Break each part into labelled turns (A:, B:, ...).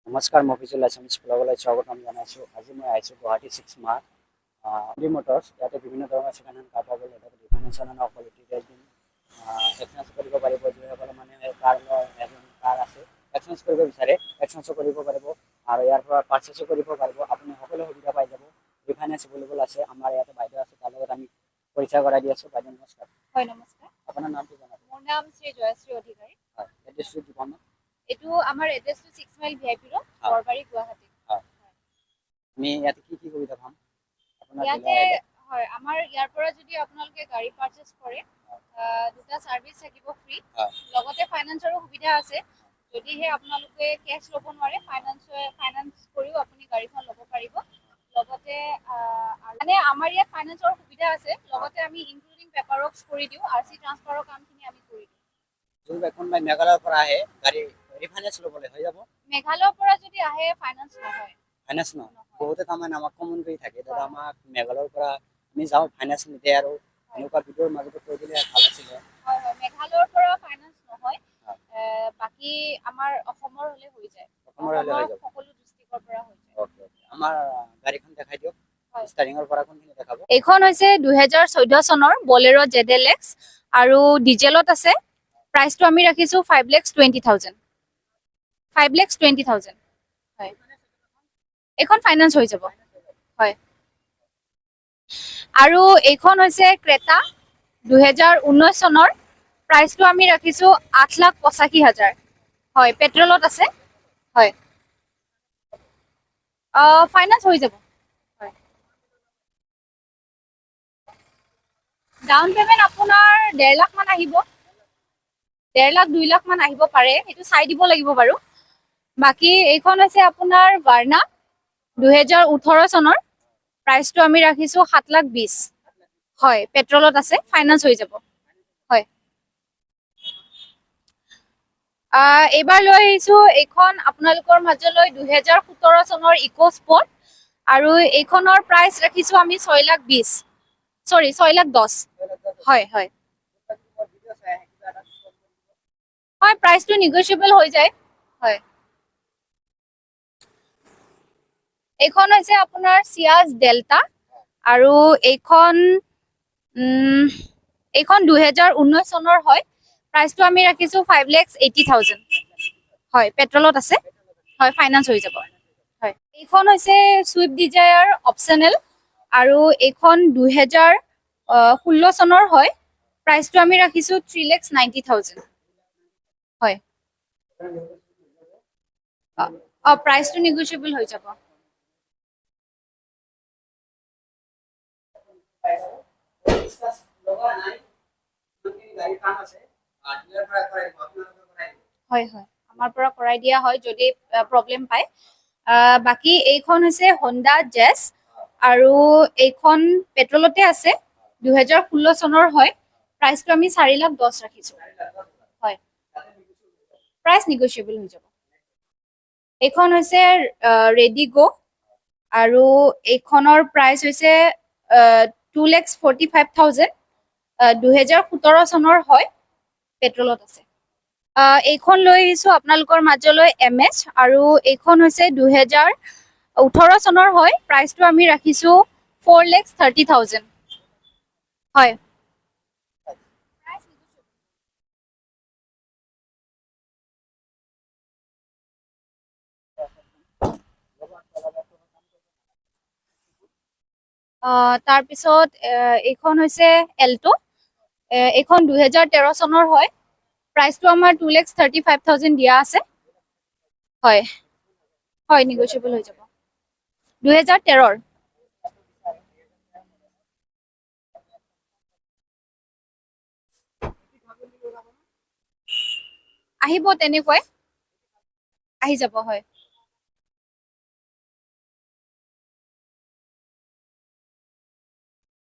A: নমস্কাৰ, মই ফিজুল আছামিজ ব্লগলৈ স্বাগতম জনাইছোঁ। আজি মই আহিছোঁ গুৱাহাটী 6 মাহ ডি মটৰ্ছ। ইয়াতে বিভিন্ন ধৰণৰ ছেকেণ্ড হেণ্ড কাৰ পাব। ডিফাইনেশ্যন কোৱালিটি ৰেটিং এক্সচেঞ্জ কৰিব পাৰিব। যিসকলে মানে কাৰ এজন কাৰ আছে এক্সচেঞ্জ কৰিব বিচাৰে, এক্সচেঞ্জো কৰিব পাৰিব আৰু ইয়াৰ পৰা পাৰ্চেছো কৰিব পাৰিব। আপুনি সকলো সুবিধা পাই যাব। ৰিফাইনেন্স এভেইলেবল আছে। আমাৰ ইয়াতে বাইদেউ আছে, তাৰ লগত আমি পৰিচয় কৰাই দি আছোঁ। বাইদেউ নমস্কাৰ।
B: হয়, নমস্কাৰ।
A: আপোনাৰ নামটো জনাব।
B: মোৰ নাম শ্ৰী জয়শ্ৰী অধিকাৰী।
A: হয়, এড্ৰেছটো দিব আমাক।
B: এইটো আমাৰ এড্ৰেছটো 6 mile VIP road, Borbari, Guwahati.
A: হয়, আমি ইয়াতে কি কি সুবিধা পাম আপোনাৰ
B: ইয়াতে
A: ডিলাৰ আহিলে?
B: হয়, আমাৰ ইয়াৰ পৰা যদি আপোনালোকে গাড়ী পাৰ্চেজ কৰে, দুটা ছাৰ্ভিচ থাকিব ফ্ৰী।
A: হয়,
B: লগতে ফাইনেন্সৰো সুবিধা আছে। যদিহে আপোনালোকে কেছ ল'ব নোৱাৰে, ফাইনেন্স কৰিও আপুনি গাড়ীখন ল'ব পাৰিব। লগতে মানে আমাৰ ইয়াত ফাইনেন্সৰ সুবিধা আছে। লগতে আমি ইনক্লুডিং পেপাৰ ৱৰ্কছ কৰি দিওঁ। RC ট্ৰান্সফাৰৰ কামখিনি আমি কৰি দিওঁ।
A: যোনবিলাক কোনোবাই মেঘালয়ৰ পৰা আহে গাড়ী ৰিফাইনেন্স ল'বলৈ হৈ যাব?
B: মেঘালয়ৰ পৰা যদি আহে ফাইনেন্স নহয়।
A: ফাইনেন্স নহয়। বহুতে তাৰমানে আমাক কমন কৰি থাকে, দাদা আমাক মেঘালয়ৰ পৰা আমি যাওঁ, ফাইনেন্স নিদিয়ে আৰু এনেকুৱা ভিডিঅ'ৰ মাজতে কৈ দিলে ভাল আছিলে।
B: হয় হয়, মেঘালয়ৰ পৰা ফাইনেন্স নহয়।
A: হয়,
B: বাকী আমাৰ অসমৰ হ'লে হৈ যায়।
A: অসমৰ হ'লে হৈ যাব।
B: সকলো ডিষ্ট্ৰিক্টৰ পৰা হৈ যায়।
A: অ'কে, আমাৰ গাড়ীখন দেখাই দিয়ক। ষ্টাৰ্টিঙৰ পৰা কোনখিনি দেখাব?
B: এইখন হৈছে 2014 চনৰ বলেৰো ZLX আৰু ডিজেলত আছে। প্ৰাইচটো আমি ৰাখিছোঁ 5,20,000। 5,20,000। হয়, এইখন ফাইনেন্স হৈ যাব। হয়, আৰু এইখন হৈছে ক্ৰেটা 2019 চনৰ। প্ৰাইচটো আমি ৰাখিছোঁ 8,85,000। হয়, পেট্ৰলত আছে। হয়, ফাইনেন্স হৈ যাব। হয়, ডাউন পে'মেণ্ট আপোনাৰ 1.5 লাখ মান আহিব। 1.5 লাখ 2 লাখ মান আহিব পাৰে, সেইটো চাই দিব লাগিব বাৰু। বাকী এইখন হৈছে আপোনাৰ ভাৰ্না 2018 চনৰ। প্ৰাইচটো আমি ৰাখিছোঁ 7,20,000। হয়, পেট্ৰলত আছে, ফাইনেন্স হৈ যাব। হয়, এইবাৰ লৈ আহিছোঁ এইখন আপোনালোকৰ মাজলৈ 2017 চনৰ ইক' স্পৰ্ট আৰু এইখনৰ প্ৰাইচ ৰাখিছোঁ আমি 6,20,000। চৰি, 6,10,000। হয় হয় হয়, প্ৰাইচটো নিগ'চিয়েবল হৈ যায়। হয়, এইখন হৈছে আপোনাৰ চিয়াজ ডেল্টা আৰু এইখন 2019 চনৰ হয়। প্ৰাইচটো আমি ৰাখিছোঁ 5,80,000। হয়, পেট্ৰলত আছে। হয়, ফাইনেন্স হৈ যাব। হয়, এইখন হৈছে চুইফ্ট ডিজায়াৰ অপচনেল আৰু এইখন 2016 চনৰ হয়। প্ৰাইচটো আমি ৰাখিছোঁ 3,90,000। হয়, প্ৰাইচটো নিগ'চিয়েবল হৈ যাব। হয় হয়, আমাৰ পৰা কৰাই দিয়া হয় যদি প্ৰব্লেম পায়। বাকী এইখন হৈছে হণ্ডা জেছ আৰু এইখন পেট্ৰলতে আছে। 2016 চনৰ হয়। প্ৰাইচটো আমি 4,10,000 ৰাখিছোঁ। হয়, প্ৰাইচ নিগ'চিয়েবল হৈ যাব। এইখন হৈছে ৰেডিগ' আৰু এইখনৰ প্ৰাইচ হৈছে 2,45,000। 2017 চনৰ হয়, পেট্ৰলত আছে। এইখন লৈ আহিছোঁ আপোনালোকৰ মাজলৈ MS আৰু এইখন হৈছে 2018 চনৰ হয়। প্ৰাইচটো আমি ৰাখিছোঁ 4,30,000। হয়, তাৰপিছত এইখন হৈছে এল্টো। এইখন 2013 চনৰ হয়। প্ৰাইচটো আমাৰ 2,35,000 দিয়া আছে। হয় হয়, নিগ'চিয়েবল হৈ যাব। 2013। আহিব তেনেকুৱাই আহি যাব। হয়,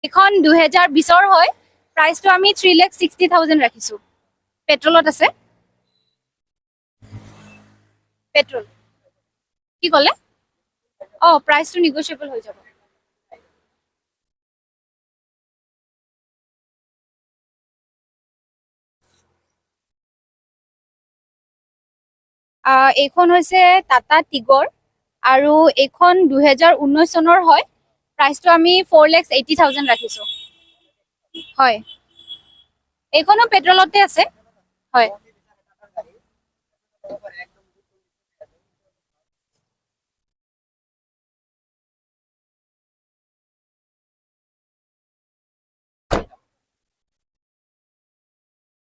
B: এইখন 2020 হয়। প্ৰাইচটো আমি 3,60,000 ৰাখিছোঁ। পেট্ৰলত আছে। পেট্ৰল কি ক'লে? প্ৰাইচটো নিগ'চিয়েবল হৈ যাব। এইখন হৈছে টাটা টিগৰ আৰু এইখন 2019 চনৰ হয়। প্ৰাইচটো আমি 4,80,000 ৰাখিছোঁ। হয়, এইখনো পেট্ৰলতে আছে। হয়।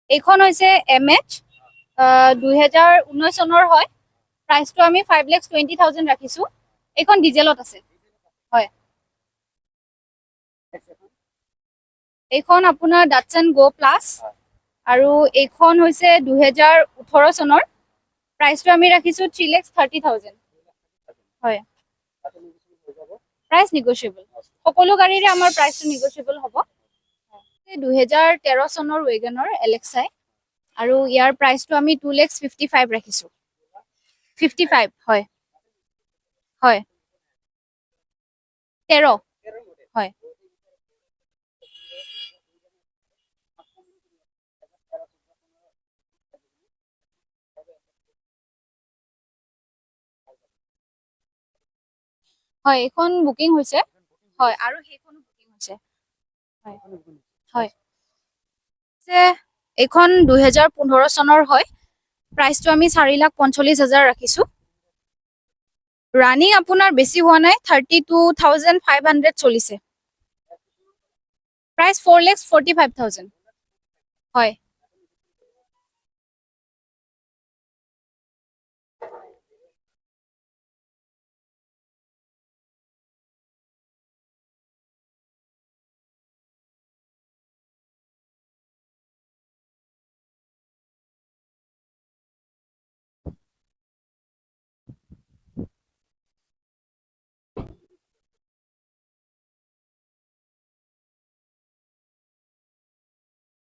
B: এইখন হৈছে MH 2019 চনৰ হয়। প্ৰাইচটো আমি 5,20,000 ৰাখিছোঁ। এইখন ডিজেলত আছে। হয়। এইখন আপোনাৰ ডাটছন গ' প্লাছ আৰু এইখন হৈছে 2018 চনৰ। প্ৰাইচটো আমি ৰাখিছোঁ 3,30,000। হয়, প্ৰাইচ নিগচিয়েবল। সকলো গাড়ীৰে আমাৰ প্ৰাইচটো নিগচিয়েবল হ'ব। 2013 চনৰ ৱেগনৰ এলেক্সাই আৰু ইয়াৰ প্ৰাইচটো আমি 2,55,000 ৰাখিছোঁ। 55, হয়। হয়, 13। হয়। হয়, এইখন বুকিং হৈছে। হয়, আৰু সেইখনো বুকিং হৈছে। হয়। হয়। এইখন 2015 চনৰ হয়। প্ৰাইচটো আমি 4,45,000 ৰাখিছোঁ। ৰানিং আপোনাৰ বেছি হোৱা নাই, 32,500 চলিছে। প্ৰাইচ 4,45,000। হয়।